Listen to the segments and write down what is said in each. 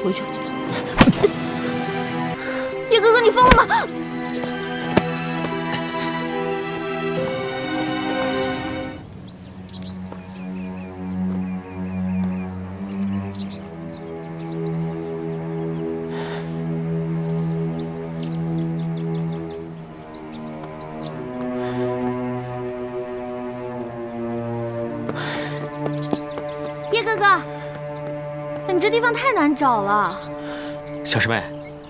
回去。叶哥哥，你疯了吗？叶哥哥，你这地方太难找了。小师妹，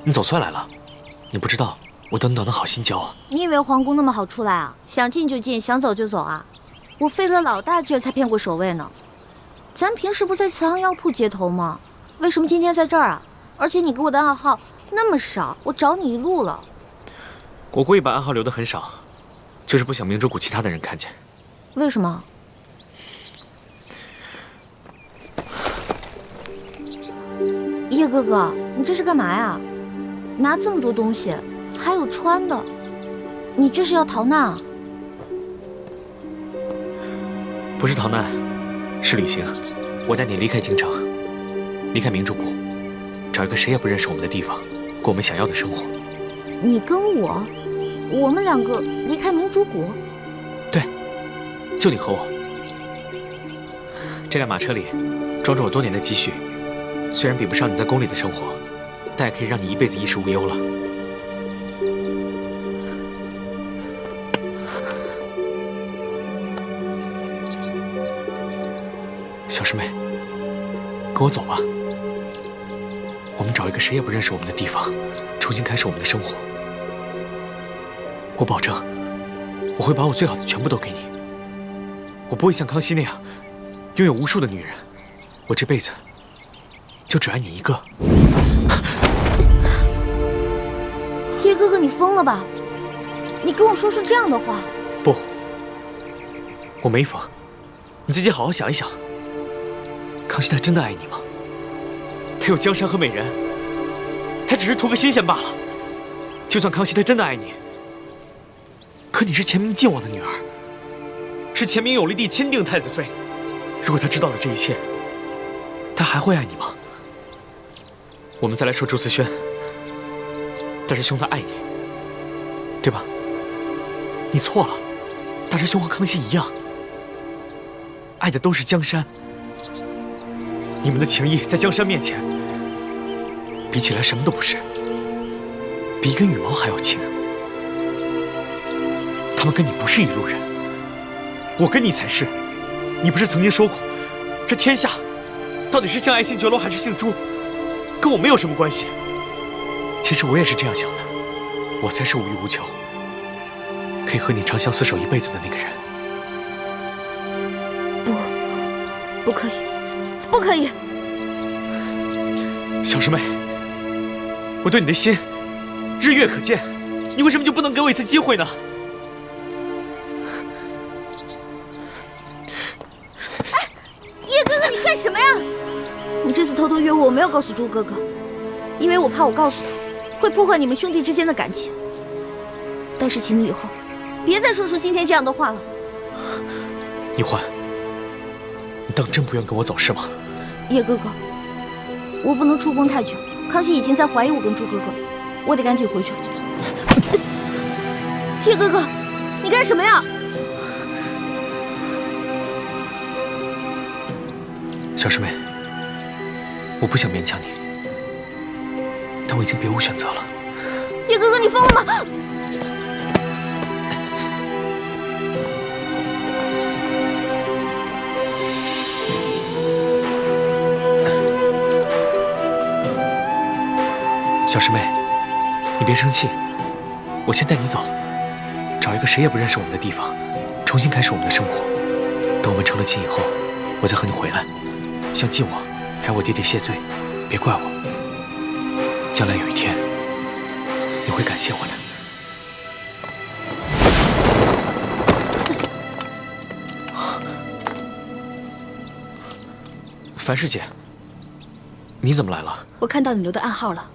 你总算来了。你不知道我等你等的好心焦啊。你以为皇宫那么好出来啊？想进就进，想走就走啊？我费了老大劲儿才骗过守卫呢。咱平时不在慈航药铺接头吗？为什么今天在这儿啊？而且你给我的暗号那么少，我找你一路了。我故意把暗号留得很少，就是不想明珠谷其他的人看见。为什么？叶哥哥，你这是干嘛呀？拿这么多东西，还有穿的，你这是要逃难啊？不是逃难，是旅行。我带你离开京城，离开明珠谷，找一个谁也不认识我们的地方，过我们想要的生活。你跟我们两个离开明珠谷？对，就你和我。这辆马车里装着我多年的积蓄，虽然比不上你在宫里的生活，但也可以让你一辈子衣食无忧了。小师妹，跟我走吧。我们找一个谁也不认识我们的地方，重新开始我们的生活。我保证，我会把我最好的全部都给你。我不会像康熙那样拥有无数的女人，我这辈子就只爱你一个。叶哥哥，你疯了吧？你跟我说出这样的话？不，我没疯。你自己好好想一想，康熙他真的爱你吗？他有江山和美人，他只是图个新鲜罢了。就算康熙他真的爱你，可你是前明靖王的女儿，是前明永历帝钦定太子妃。如果他知道了这一切，他还会爱你吗？我们再来说朱思轩，大师兄他爱你，对吧？你错了，大师兄和康熙一样，爱的都是江山。你们的情谊在江山面前，比起来什么都不是，比一根羽毛还要轻。他们跟你不是一路人，我跟你才是。你不是曾经说过，这天下到底是姓爱姓觉罗还是姓朱，跟我没有什么关系。其实我也是这样想的，我才是无欲无求，可以和你长相厮守一辈子的那个人。不可以，不可以！小师妹，我对你的心日月可见，你为什么就不能给我一次机会呢？叶哥哥，你干什么呀？你这次偷偷约我，我没有告诉朱哥哥，因为我怕我告诉他，会破坏你们兄弟之间的感情。但是请你以后别再说出今天这样的话了。一欢，你当真不愿跟我走是吗？叶哥哥，我不能出宫太久，康熙已经在怀疑我跟朱哥哥，我得赶紧回去了。叶哥哥，你干什么呀？小师妹，我不想勉强你，但我已经别无选择了。叶哥哥，你疯了吗？小师妹，你别生气，我先带你走，找一个谁也不认识我们的地方，重新开始我们的生活。等我们成了亲以后，我再和你回来，向靖王还有我爹爹谢罪，别怪我。将来有一天，你会感谢我的。樊师姐，你怎么来了？我看到你留的暗号了。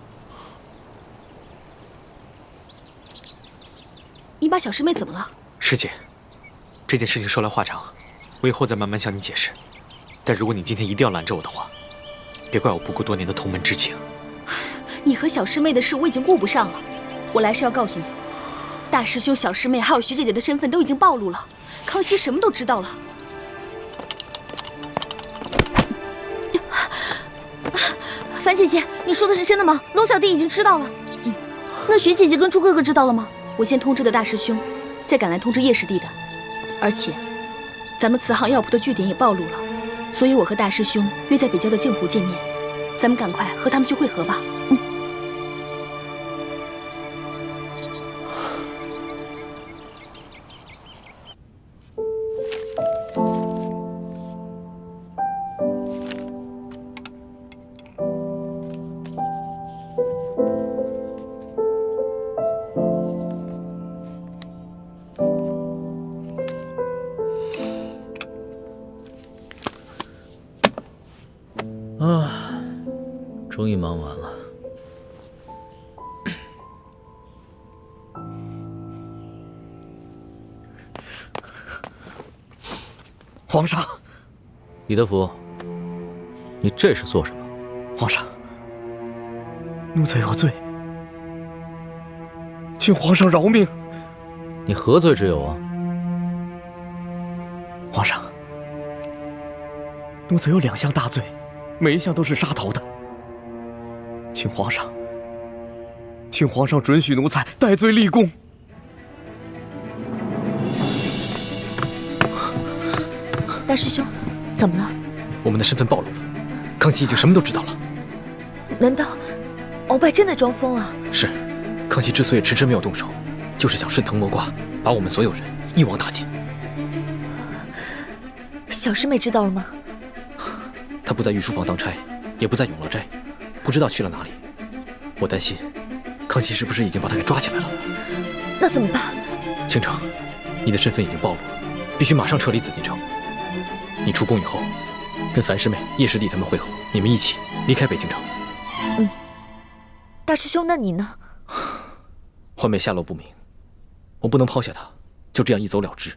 你把小师妹怎么了？师姐，这件事情说来话长，我以后再慢慢向你解释。但如果你今天一定要拦着我的话，别怪我不顾多年的同门之情。你和小师妹的事我已经顾不上了。我来是要告诉你，大师兄、小师妹还有学姐姐的身份都已经暴露了，康熙什么都知道了。樊姐姐，你说的是真的吗？龙小弟已经知道了。那徐姐姐跟朱哥哥知道了吗？我先通知的大师兄，再赶来通知叶师弟的。而且，咱们慈航药铺的据点也暴露了，所以我和大师兄约在北郊的镜湖见面。咱们赶快和他们去会合吧。终于忙完了。皇上，李德福，你这是做什么？皇上，奴才有罪，请皇上饶命。你何罪之有啊？皇上，奴才有2项大罪，每一项都是杀头的。请皇上准许奴才戴罪立功。大师兄，怎么了？我们的身份暴露了，康熙已经什么都知道了。难道鳌拜真的装疯了？是，康熙之所以迟迟没有动手，就是想顺藤摸瓜，把我们所有人一网打尽。小师妹知道了吗？她不在御书房当差，也不在永乐斋，不知道去了哪里。我担心，康熙是不是已经把她给抓起来了？那怎么办？倾城，你的身份已经暴露了，必须马上撤离紫禁城。你出宫以后，跟樊师妹、叶师弟他们会合，你们一起离开北京城。大师兄，那你呢？欢妹下落不明，我不能抛下她，就这样一走了之。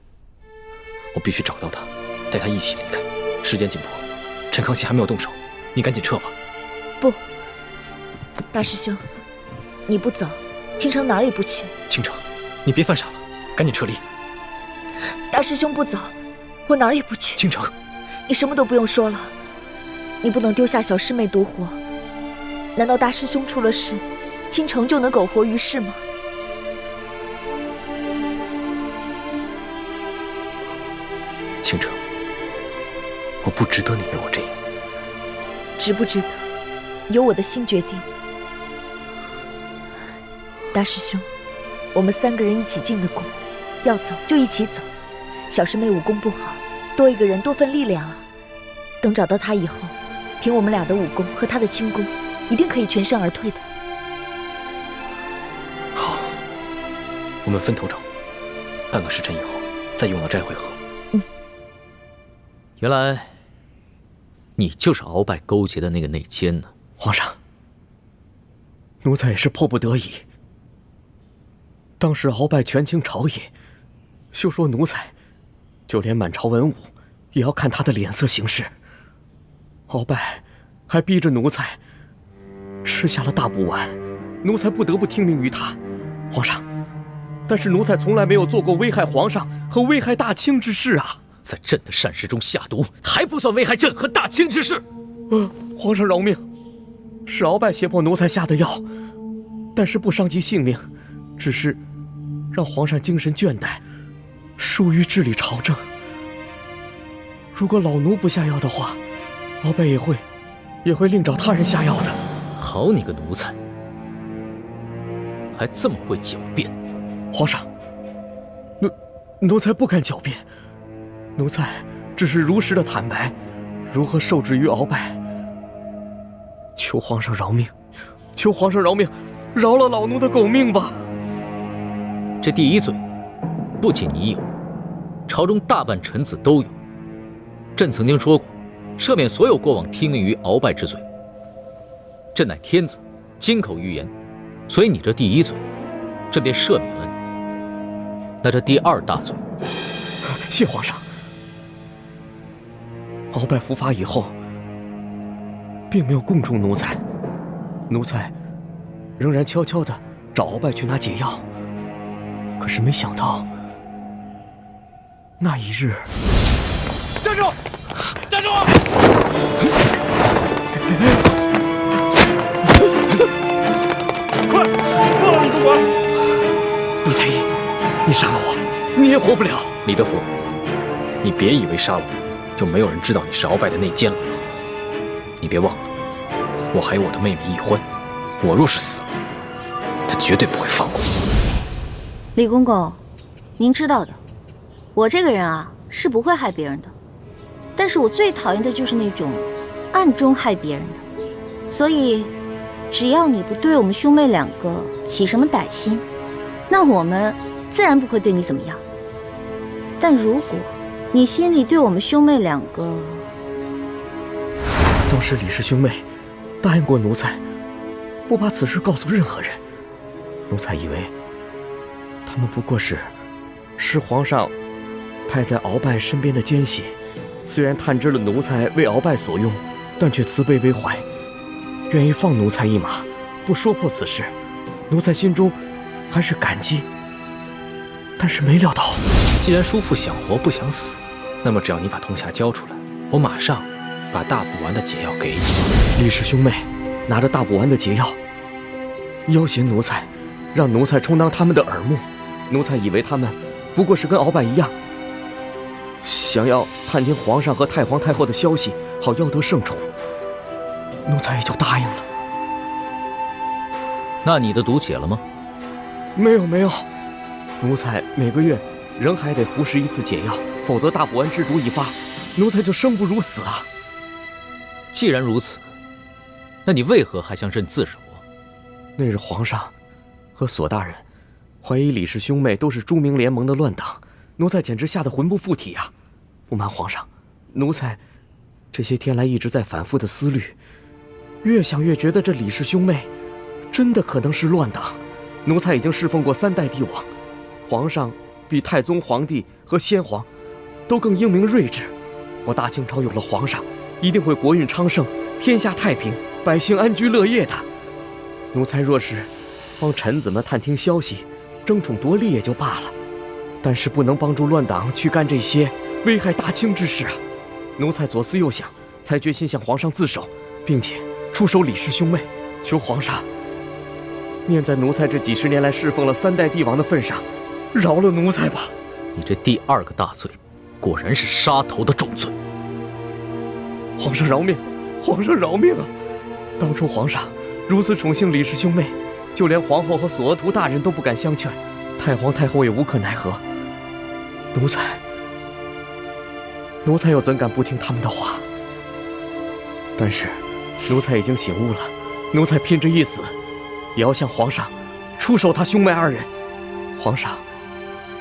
我必须找到她，带她一起离开。时间紧迫，趁康熙还没有动手，你赶紧撤吧。不，大师兄，你不走，倾城哪儿也不去。倾城，你别犯傻了，赶紧撤离。大师兄不走，我哪儿也不去。倾城，你什么都不用说了，你不能丢下小师妹独活。难道大师兄出了事，倾城就能苟活于世吗？倾城，我不值得你为我这样。值不值得，由我的心决定。大师兄，我们3个人一起进的宫，要走就一起走。小师妹武功不好，多一个人多份力量啊。等找到她以后，凭我们俩的武功和她的轻功，一定可以全身而退的。好，我们分头找，半个时辰以后在永乐斋会合。原来你就是鳌拜勾结的那个内奸呢。皇上，奴才也是迫不得已。当时鳌拜权倾朝野，休说奴才，就连满朝文武也要看他的脸色行事。鳌拜还逼着奴才吃下了大补丸，奴才不得不听命于他。皇上，但是奴才从来没有做过危害皇上和危害大清之事啊！在朕的膳食中下毒，还不算危害朕和大清之事。皇上饶命，是鳌拜胁迫奴才下的药，但是不伤及性命，只是让皇上精神倦怠，疏于治理朝政。如果老奴不下药的话，鳌拜也会另找他人下药的。好你个奴才，还这么会狡辩！皇上，奴才不敢狡辩，奴才只是如实的坦白，如何受制于鳌拜。求皇上饶命，求皇上饶命，饶了老奴的狗命吧！这第一罪，不仅你有，朝中大半臣子都有。朕曾经说过，赦免所有过往听命于鳌拜之罪。朕乃天子，金口玉言，所以你这第一罪，朕便赦免了你。那这第2大罪，谢皇上。鳌拜伏法以后，并没有供出奴才，奴才仍然悄悄地找鳌拜去拿解药。可是没想到，那一日，站住！站住！快，报了李公馆！李太医，你杀了我，你也活不了。李德福，你别以为杀了我，就没有人知道你是鳌拜的内奸了。你别忘了，我还有我的妹妹易欢，我若是死了，她绝对不会放过我。李公公，您知道的，我这个人啊是不会害别人的，但是我最讨厌的就是那种暗中害别人的。所以，只要你不对我们兄妹两个起什么歹心，那我们自然不会对你怎么样。但如果你心里对我们兄妹两个……当时李氏兄妹答应过奴才，不把此事告诉任何人。奴才以为他们不过是皇上派在鳌拜身边的奸细，虽然探知了奴才为鳌拜所用，但却慈悲为怀，愿意放奴才一马，不说破此事。奴才心中还是感激，但是没料到，既然叔父想活不想死，那么只要你把铜匣交出来，我马上把大补丸的解药给你。李氏兄妹拿着大补丸的解药，要挟奴才，让奴才充当他们的耳目。奴才以为他们不过是跟鳌拜一样，想要探听皇上和太皇太后的消息，好要得圣宠。奴才也就答应了。那你的毒解了吗？没有，奴才每个月仍还得服食一次解药，否则大补丸之毒一发，奴才就生不如死啊！既然如此，那你为何还想认自首啊？那日皇上和索大人怀疑李氏兄妹都是朱明联盟的乱党，奴才简直吓得魂不附体啊！不瞒皇上，奴才这些天来一直在反复的思虑，越想越觉得这李氏兄妹真的可能是乱党。奴才已经侍奉过3代帝王，皇上比太宗皇帝和先皇都更英明睿智。我大清朝有了皇上，一定会国运昌盛，天下太平，百姓安居乐业的。奴才若是帮臣子们探听消息，争宠夺利也就罢了，但是不能帮助乱党去干这些危害大清之事啊！奴才左思右想，才决心向皇上自首，并且出手李氏兄妹，求皇上念在奴才这几十年来侍奉了3代帝王的份上，饶了奴才吧。你这第2个大罪，果然是杀头的重罪。皇上饶命，皇上饶命啊！当初皇上如此宠幸李氏兄妹，就连皇后和索额图大人都不敢相劝，太皇太后也无可奈何。奴才又怎敢不听他们的话？但是奴才已经醒悟了，奴才拼着一死，也要向皇上出手他兄妹2人。皇上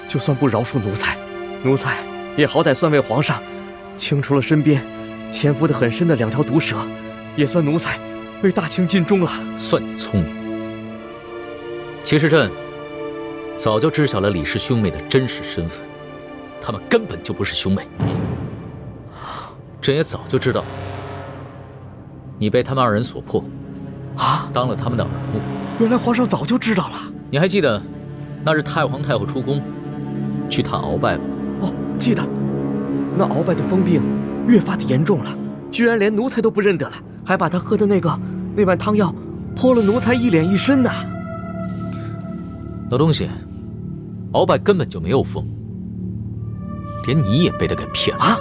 就算不饶恕奴才，奴才也好歹算为皇上清除了身边潜伏得很深的2条毒蛇，也算奴才为大清尽忠了。算你聪明。其实朕早就知晓了李氏兄妹的真实身份，他们根本就不是兄妹。朕也早就知道你被他们2人所迫，当了他们的耳目。原来皇上早就知道了。你还记得那日太皇太后出宫去探鳌拜吗？哦，记得。那鳌拜的疯病越发的严重了，居然连奴才都不认得了，还把他喝的那碗汤药泼了奴才一脸一身呐。老东西，鳌拜根本就没有疯，连你也被他给骗了。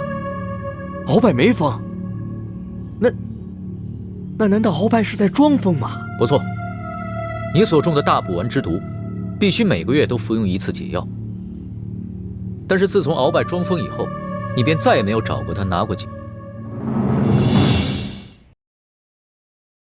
鳌拜没疯？那难道鳌拜是在装疯吗？不错，你所中的大补丸之毒，必须每个月都服用1次解药。但是自从鳌拜装疯以后，你便再也没有找过他拿过解。